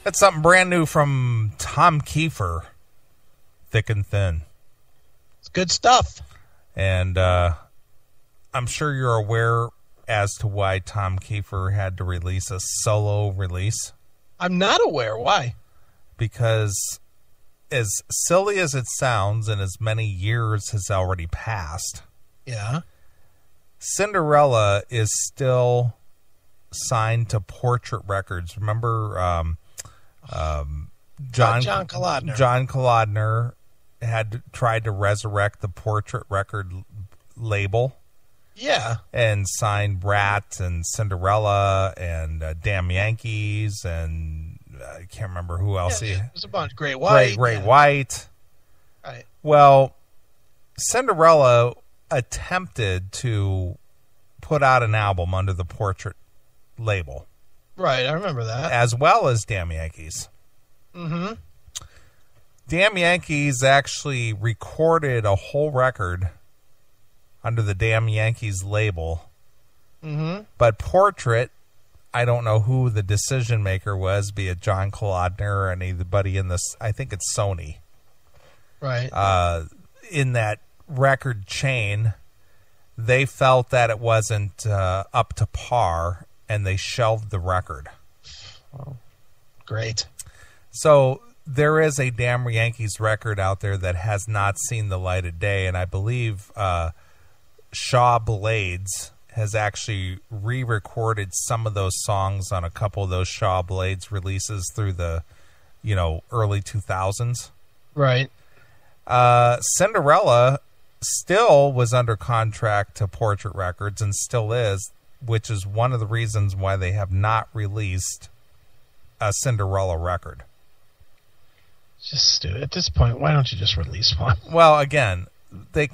That's something brand new from Tom Kiefer, Thick and Thin. It's good stuff. And I'm sure you're aware as to why Tom Kiefer had to release a solo release. I'm not aware. Why? Because as silly as it sounds, and as many years has already passed, yeah, Cinderella is still signed to Portrait Records. Remember John Kalodner. John Kalodner had tried to resurrect the Portrait Record label. Yeah. And signed Rat and Cinderella and Damn Yankees and I can't remember who else. Yeah, it was a bunch. Great White. Great White. Right. Well, Cinderella attempted to put out an album under the Portrait label. Right, I remember that. As well as Damn Yankees. Mm-hmm. Damn Yankees actually recorded a whole record under the Damn Yankees label. Mm-hmm. But Portrait, I don't know who the decision maker was, be it John Kalodner or anybody in this, I think it's Sony. Right. In that record chain, they felt that it wasn't up to par, and they shelved the record. Oh, great. So there is a Damn Yankees record out there that has not seen the light of day, and I believe Shaw Blades has actually re-recorded some of those songs on a couple of those Shaw Blades releases through the, early 2000s. Right. Cinderella still was under contract to Portrait Records and still is, which is one of the reasons why they have not released a Cinderella record. Just at this point, why don't you just release one? Well, again, they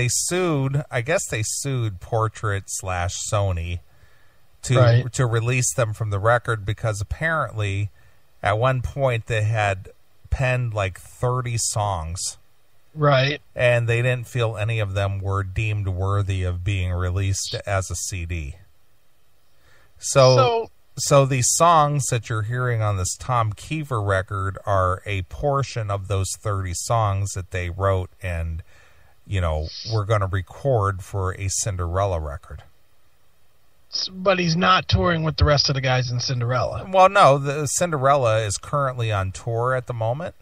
sued, I guess they sued Portrait/Sony to release them from the record because apparently at one point they had penned like 30 songs. Right. And they didn't feel any of them were deemed worthy of being released as a CD. So these songs that you're hearing on this Tom Kiefer record are a portion of those 30 songs that they wrote and, we're going to record for a Cinderella record. But he's not touring with the rest of the guys in Cinderella. Well, no, the Cinderella is currently on tour at the moment.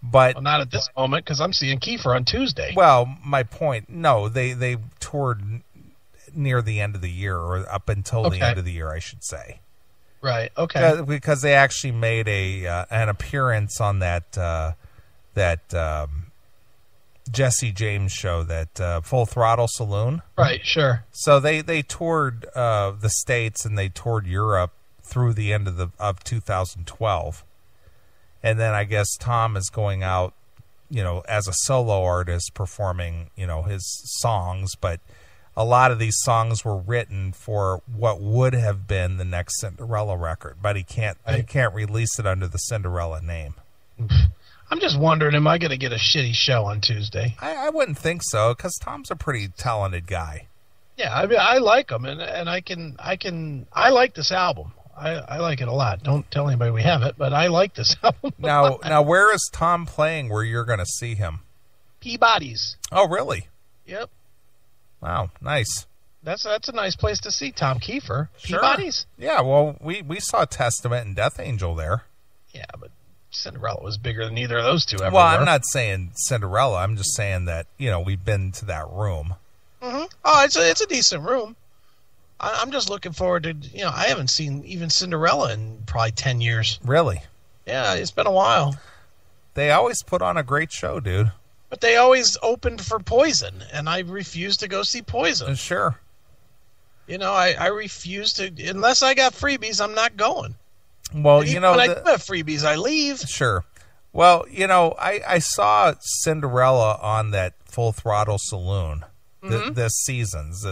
But not at this moment, because I'm seeing Kiefer on Tuesday. Well, my point, no, they toured near the end of the year, or up until the end of the year, I should say. Right. Okay. Because they actually made an appearance on that Jesse James show, that Full Throttle Saloon. Right. Sure. So they toured the States and they toured Europe through the end of 2012. And then I guess Tom is going out, as a solo artist performing, his songs. But a lot of these songs were written for what would have been the next Cinderella record. But he can't release it under the Cinderella name. I'm just wondering, am I going to get a shitty show on Tuesday? I wouldn't think so, because Tom's a pretty talented guy. Yeah, I mean, I like him, and I like this album. I like it a lot. Don't tell anybody we have it, but I like this album. Now, where is Tom playing where you're going to see him? Peabody's. Oh, really? Yep. Wow, nice. That's a nice place to see Tom Kiefer. Sure. Peabody's? Yeah, well, we saw Testament and Death Angel there. Yeah, but Cinderella was bigger than either of those two ever were. I'm not saying Cinderella. I'm just saying that, we've been to that room. Mm-hmm. Oh, it's a decent room. I'm just looking forward to, I haven't seen even Cinderella in probably 10 years. Really? Yeah, it's been a while. They always put on a great show, dude. But they always opened for Poison, and I refuse to go see Poison. Sure. I refuse to, unless I got freebies, I'm not going. Well, when I do have freebies, I leave. Sure. Well, I saw Cinderella on that Full Throttle Saloon. This season's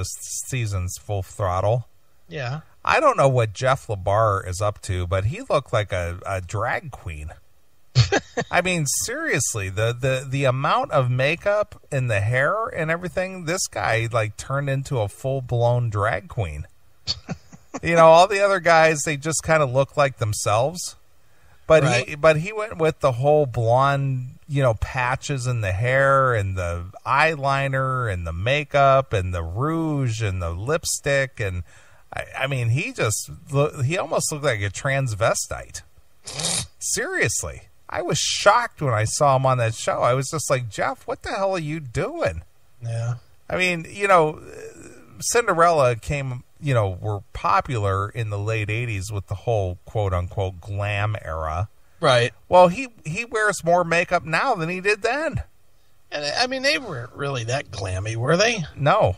Full Throttle. Yeah. I don't know what Jeff LaBar is up to, but he looked like a drag queen. I mean, seriously, the amount of makeup and the hair and everything, this guy turned into a full-blown drag queen. All the other guys, they just kind of look like themselves. But Right. he went with the whole blonde, patches in the hair and the eyeliner and the makeup and the rouge and the lipstick. And I mean, he almost looked like a transvestite. Seriously. I was shocked when I saw him on that show. I was just like, Jeff, what the hell are you doing? Yeah. I mean, Cinderella were popular in the late 80s with the whole quote-unquote glam era. Right. Well, he wears more makeup now than he did then. And I mean, they weren't really that glammy, were they? No.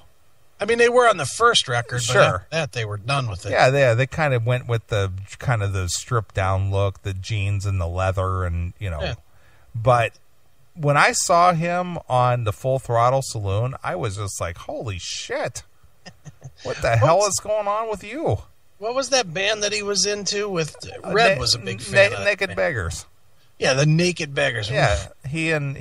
I mean, they were on the first record, Sure. but after that they were done with it. Yeah, they kind of went with the kind of the stripped down look, the jeans and the leather and, Yeah. But when I saw him on the Full Throttle Saloon, I was just like, holy shit. What the hell is going on with you? What was that band that he was into with Red was a big fan of that Naked band. Beggars. Yeah, the Naked Beggars. Yeah, he and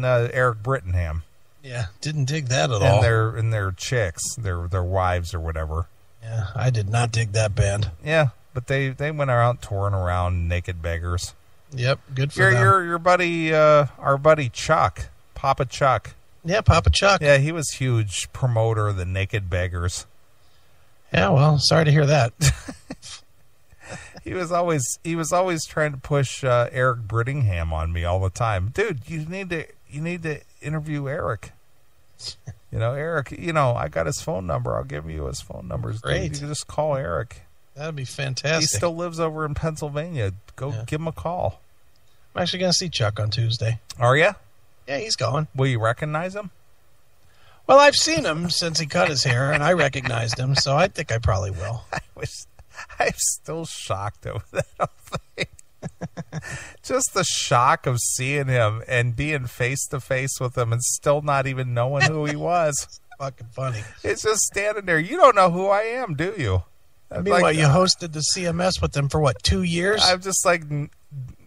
Eric Brittenham. Yeah, didn't dig that at all. And their chicks, their wives or whatever. Yeah, I did not dig that band. Yeah, but they went around touring around Naked Beggars. Yep, good for them. Your buddy, our buddy Chuck, Papa Chuck. Yeah, Papa Chuck. Yeah, he was huge promoter of the Naked Beggars. Yeah, well, sorry to hear that. He was always trying to push Eric Brittingham on me all the time. Dude, you need to interview Eric. Eric, I got his phone number. I'll give you his phone number. Great. You can just call Eric. That'd be fantastic. He still lives over in Pennsylvania. Go give him a call. I'm actually going to see Chuck on Tuesday. Are you? Yeah, he's going. Will you recognize him? Well, I've seen him since he cut his hair, and I recognized him, so I think I probably will. I'm still shocked over that whole thing. Just the shock of seeing him and being face to face with him and still not even knowing who he was. Fucking funny. It's just standing there. You don't know who I am, do you? I mean, you hosted the CMS with them for what, 2 years? I'm just like,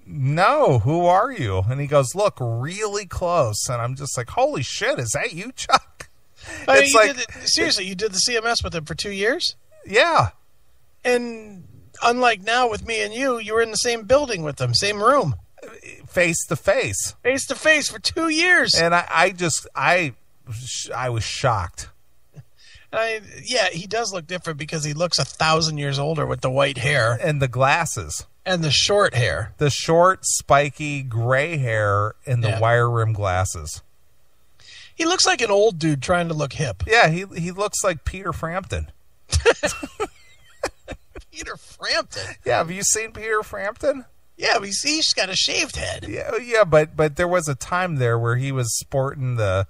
no, who are you? And he goes, look really close. And I'm just like, holy shit, is that you, Chuck? I mean, seriously, you did the CMS with him for 2 years? Yeah. And unlike now with me and you were in the same building with them, same room. Face to face. Face to face for 2 years. And I was shocked. Yeah, he does look different because he looks 1,000 years older with the white hair. And the glasses. And the short hair. The short, spiky, gray hair and the wire rim glasses. He looks like an old dude trying to look hip. Yeah, he looks like Peter Frampton. Peter Frampton? Yeah, have you seen Peter Frampton? Yeah, he's got a shaved head. Yeah, but there was a time there where he was sporting the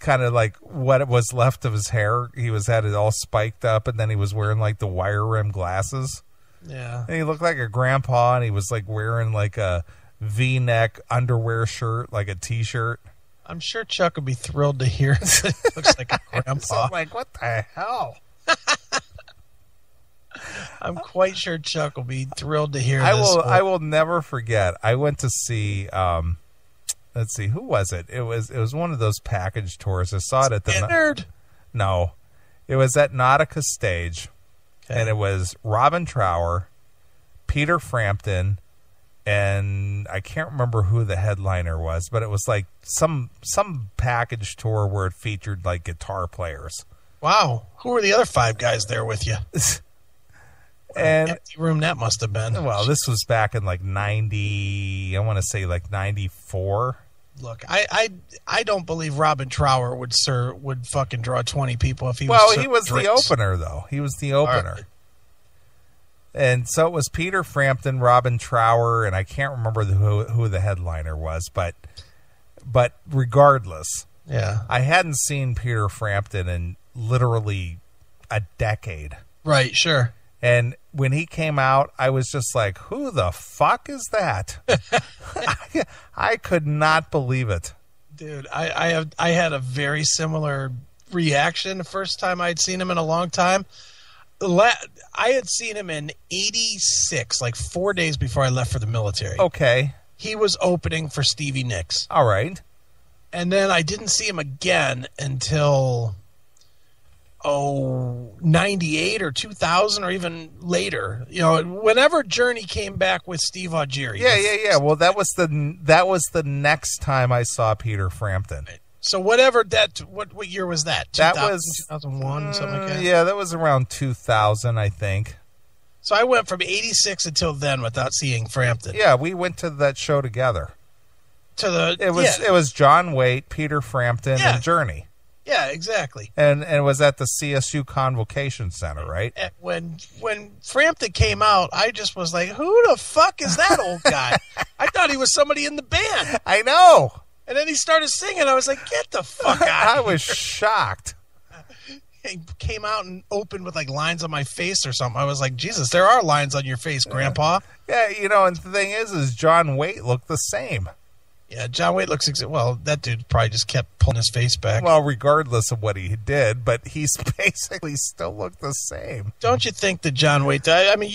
kind of like what was left of his hair. He had it all spiked up, and then he was wearing like the wire rim glasses. Yeah. And he looked like a grandpa, and he was like wearing like a V-neck underwear shirt, like a T-shirt. I'm sure Chuck would be thrilled to hear that he looks like a grandpa. So I'm like, what the hell? I'm quite sure Chuck will be thrilled to hear this. I will never forget. I went to see let's see, who was it? It was one of those package tours. I saw it at the Nerd. No. It was at Nautica Stage. Okay. And it was Robin Trower, Peter Frampton, and I can't remember who the headliner was, but it was like some package tour where it featured like guitar players. Wow. Who were the other 5 guys there with you? And empty room that must have been. Well, this was back in like 90, I want to say like 94. Look, I don't believe Robin Trower would fucking draw 20 people if he was. Well, he was the opener though. He was the opener. Right. And so it was Peter Frampton, Robin Trower, and I can't remember who the headliner was, but regardless, yeah, I hadn't seen Peter Frampton in literally a decade. Right, sure. And when he came out, I was just like, who the fuck is that? I could not believe it. Dude, I had a very similar reaction the first time I'd seen him in a long time. I had seen him in 86, like 4 days before I left for the military. Okay. He was opening for Stevie Nicks. All right. And then I didn't see him again until 98 or 2000 or even later. You know, whenever Journey came back with Steve Augeri. Yeah. Well, that was the next time I saw Peter Frampton. So whatever what year was that? That was 2001, something like that. Yeah, that was around 2000, I think. So I went from 86 until then without seeing Frampton. Yeah, we went to that show together. It was John Waite, Peter Frampton, and Journey. Yeah, exactly. And it was at the CSU Convocation Center, right? And when Frampton came out, I just was like, who the fuck is that old guy? I thought he was somebody in the band. I know. And then he started singing. I was like, get the fuck out I was shocked. He came out and opened with like lines on my face or something. I was like, Jesus, there are lines on your face, Grandpa. Yeah, you know, and the thing is John Waite looked the same. Yeah, John Waite looks well. That dude probably just kept pulling his face back. Well, regardless of what he did, but he's basically still looked the same. Don't you think that John Waite? I mean,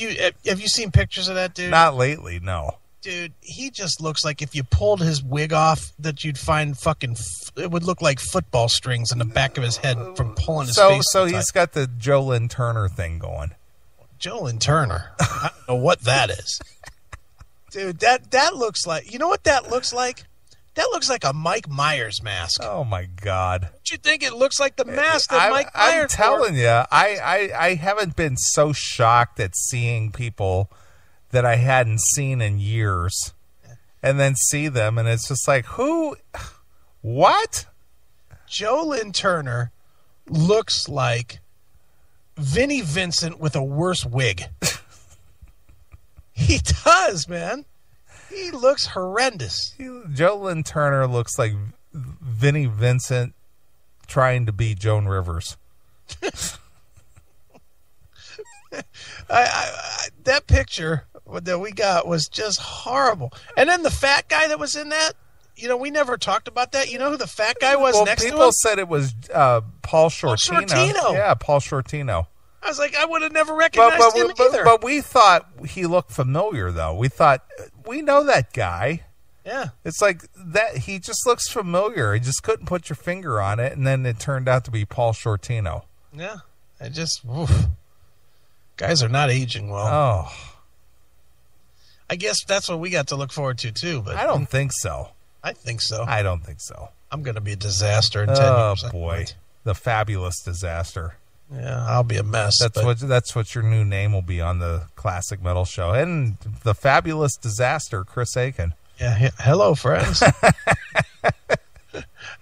have you seen pictures of that dude? Not lately, no. Dude, he just looks like if you pulled his wig off, that you'd find it would look like football strings in the back of his head from pulling his face. So he's got the Jolyn Turner thing going. Jolyn Turner? I don't know what that is. Dude, that looks like, you know what that looks like? That looks like a Mike Myers mask. Oh my God! Don't you think it looks like the mask that Mike Myers? I'm telling you, I haven't been so shocked at seeing people that I hadn't seen in years, and then see them, and it's just like, what? Jolyn Turner looks like Vinnie Vincent with a worse wig. He does, man. He looks horrendous. Jolyn Turner looks like Vinnie Vincent trying to be Joan Rivers. That picture that we got was just horrible. And then the fat guy that was in that, you know, we never talked about that. You know who the fat guy was next to him? People said it was Paul Shortino. Shortino. Yeah, Paul Shortino. I was like, I would have never recognized him either. But we thought he looked familiar, though. We thought, we know that guy. Yeah. It's like that. He just looks familiar. You just couldn't put your finger on it, and then it turned out to be Paul Shortino. Yeah. Guys are not aging well. Oh. I guess that's what we got to look forward to, too. But I don't think so. I think so. I don't think so. I'm going to be a disaster in 10 years. Oh, boy. The fabulous disaster. Yeah, I'll be a mess. That's what your new name will be on the Classic Metal Show. And the fabulous disaster, Chris Aiken. Yeah, hello, friends.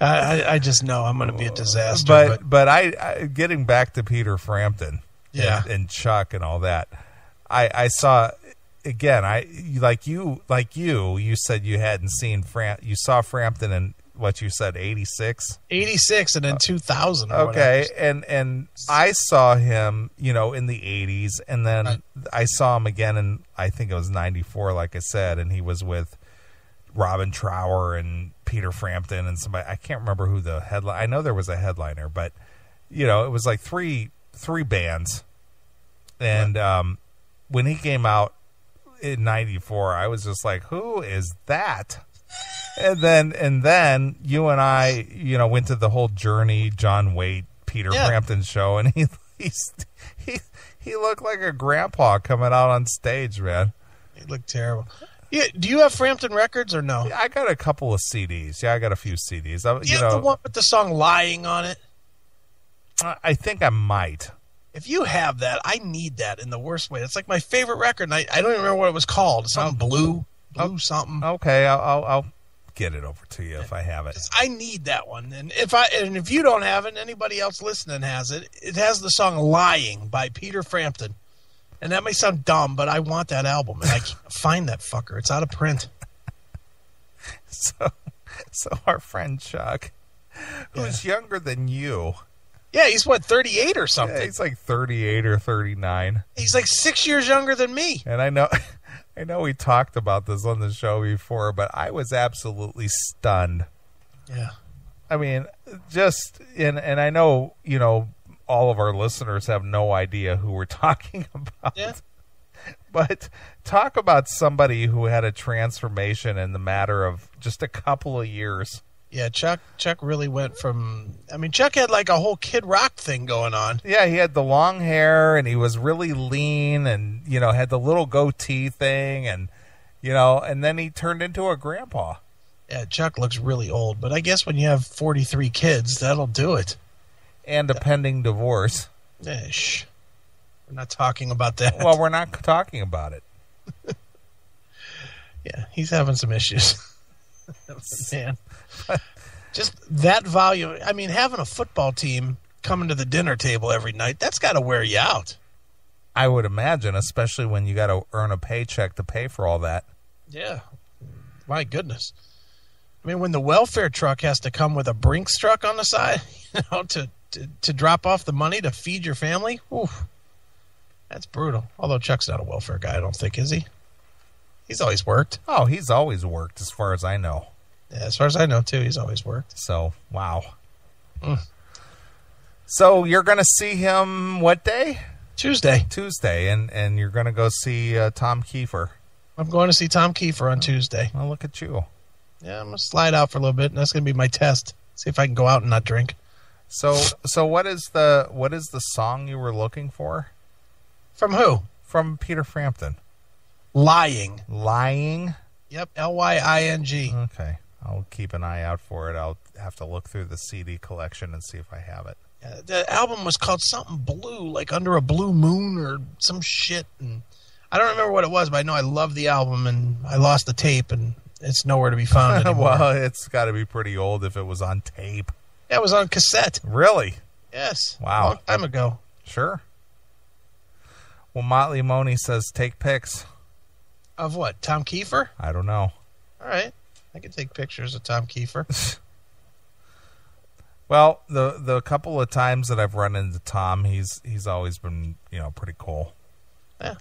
I just know I'm going to be a disaster. But I getting back to Peter Frampton, yeah, and Chuck and all that. I saw again. You said you hadn't seen You saw Frampton in what you said 86, and then 2000. Okay, and I saw him, in the 80s, and then I saw him again in, I think it was 94, like I said, and he was with Robin Trower and Peter Frampton and somebody. I can't remember who the headline. I know there was a headliner, but it was like three bands. And when he came out in 94, I was just like, who is that? And then you and I, went to the whole Journey, John Waite, Peter Frampton show, and he looked like a grandpa coming out on stage, man. He looked terrible. Yeah, do you have Frampton records or no? I got a couple of CDs. Yeah, I got a few CDs. You have the one with the song "Lying" on it? I think I might. If you have that, I need that in the worst way. It's like my favorite record, and I don't even remember what it was called. Something blue something. Okay, I'll get it over to you if I have it. I need that one, and if you don't have it, and anybody else listening has it. It has the song "Lying" by Peter Frampton, and that may sound dumb, but I want that album, and I can't find that fucker. It's out of print. So our friend Chuck, who's younger than you. Yeah, he's 38 or something. Yeah, he's like 38 or 39. He's like 6 years younger than me. And I know we talked about this on the show before, but I was absolutely stunned. Yeah. I mean, and I know, all of our listeners have no idea who we're talking about. Yeah. But talk about somebody who had a transformation in the matter of just a couple of years. Yeah, Chuck really went from... I mean, Chuck had like a whole Kid Rock thing going on. Yeah, he had the long hair, and he was really lean, and, you know, had the little goatee thing, and, you know, and then he turned into a grandpa. Yeah, Chuck looks really old, but I guess when you have 43 kids, that'll do it. And a pending divorce. Shh. We're not talking about that. Well, we're not talking about it. Yeah, he's having some issues. Man. Just that volume. I mean, having a football team coming to the dinner table every night, that's got to wear you out. I would imagine, especially when you got to earn a paycheck to pay for all that. Yeah. My goodness. I mean, when the welfare truck has to come with a Brinks truck on the side, you know, to drop off the money to feed your family, oof, that's brutal. Although Chuck's not a welfare guy, I don't think, is he? He's always worked. Oh, he's always worked, as far as I know. Yeah, as far as I know, too, he's always worked. So, wow. So, you're going to see him what day? Tuesday. Tuesday, and you're going to go see Tom Kiefer. I'm going to see Tom Kiefer on Tuesday. Well, look at you. Yeah, I'm going to slide out for a little bit, and that's going to be my test. See if I can go out and not drink. So what is the song you were looking for? From who? From Peter Frampton. Lying. Lying? Yep, Lying. Okay. I'll keep an eye out for it. I'll have to look through the CD collection and see if I have it. Yeah, the album was called something blue, like Under a Blue Moon or some shit. And I don't remember what it was, but I know I love the album, and I lost the tape, and it's nowhere to be found anymore. Well, it's got to be pretty old if it was on tape. Yeah, it was on cassette. Really? Yes. Wow. A long time ago. Sure. Well, Motley Money says take pics. Of what? Tom Kiefer? I don't know. All right. I can take pictures of Tom Kiefer. Well, the couple of times that I've run into Tom, he's always been, you know, pretty cool. Yeah.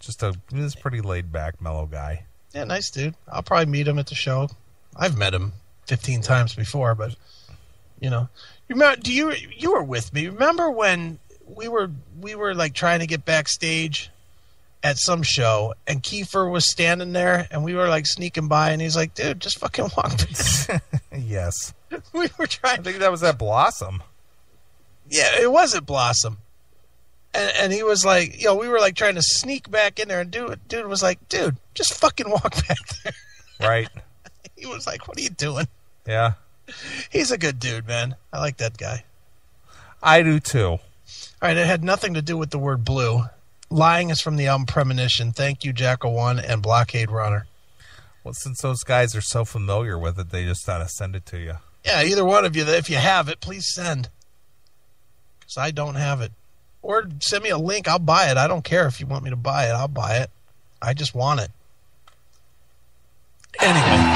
He's a pretty laid back, mellow guy. Yeah, nice dude. I'll probably meet him at the show. I've met him 15 times before, but you know, you were with me. Remember when we were like trying to get backstage at some show, and Kiefer was standing there, and we were like sneaking by, and he's like, "Dude, just fucking walk." Yes. We were trying. I think that was at Blossom. Yeah, it was at Blossom. And he was like, you know, we were like trying to sneak back in there, and dude was like, "Dude, just fucking walk back there." Right. He was like, "What are you doing?" Yeah. He's a good dude, man. I like that guy. I do too. All right, it had nothing to do with the word blue. Lying is from the album Premonition. Thank you, Jackal One and Blockade Runner. Well, since those guys are so familiar with it, they just thought to send it to you. Yeah, either one of you, if you have it, please send. Because I don't have it. Or send me a link. I'll buy it. I don't care if you want me to buy it. I'll buy it. I just want it. Anyway.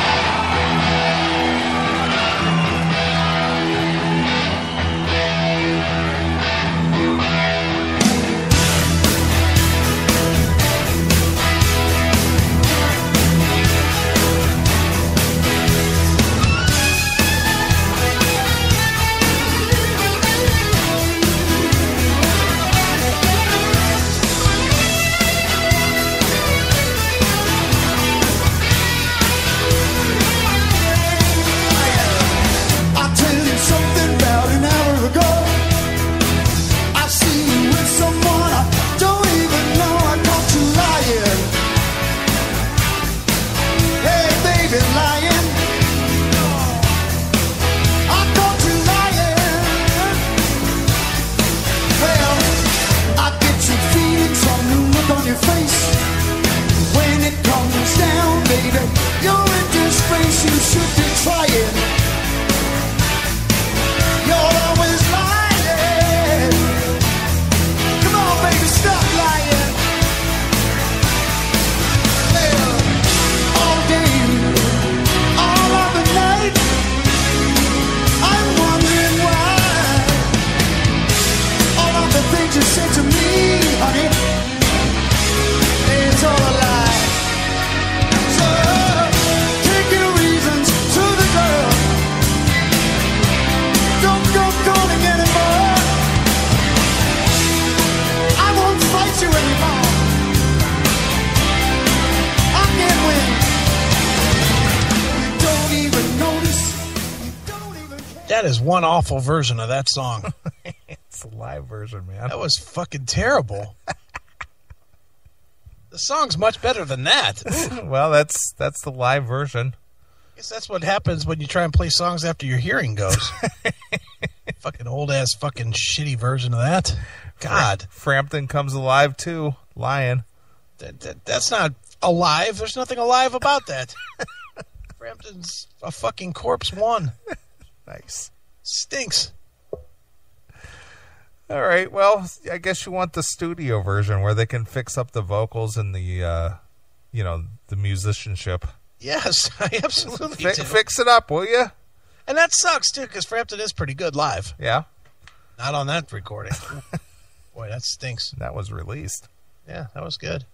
That is one awful version of that song. It's a live version, man. That was fucking terrible. The song's much better than that. Well, that's the live version. I guess that's what happens when you try and play songs after your hearing goes. Fucking old-ass fucking shitty version of that. God. Frampton comes alive, too. Lion. That's not alive. There's nothing alive about that. Frampton's a fucking corpse one. Nice. Stinks. All right. Well, I guess you want the studio version where they can fix up the vocals and the, the musicianship. Yes, I absolutely do. Fix it up, will you? And that sucks, too, because Frampton is pretty good live. Yeah. Not on that recording. Boy, that stinks. That was released. Yeah, that was good.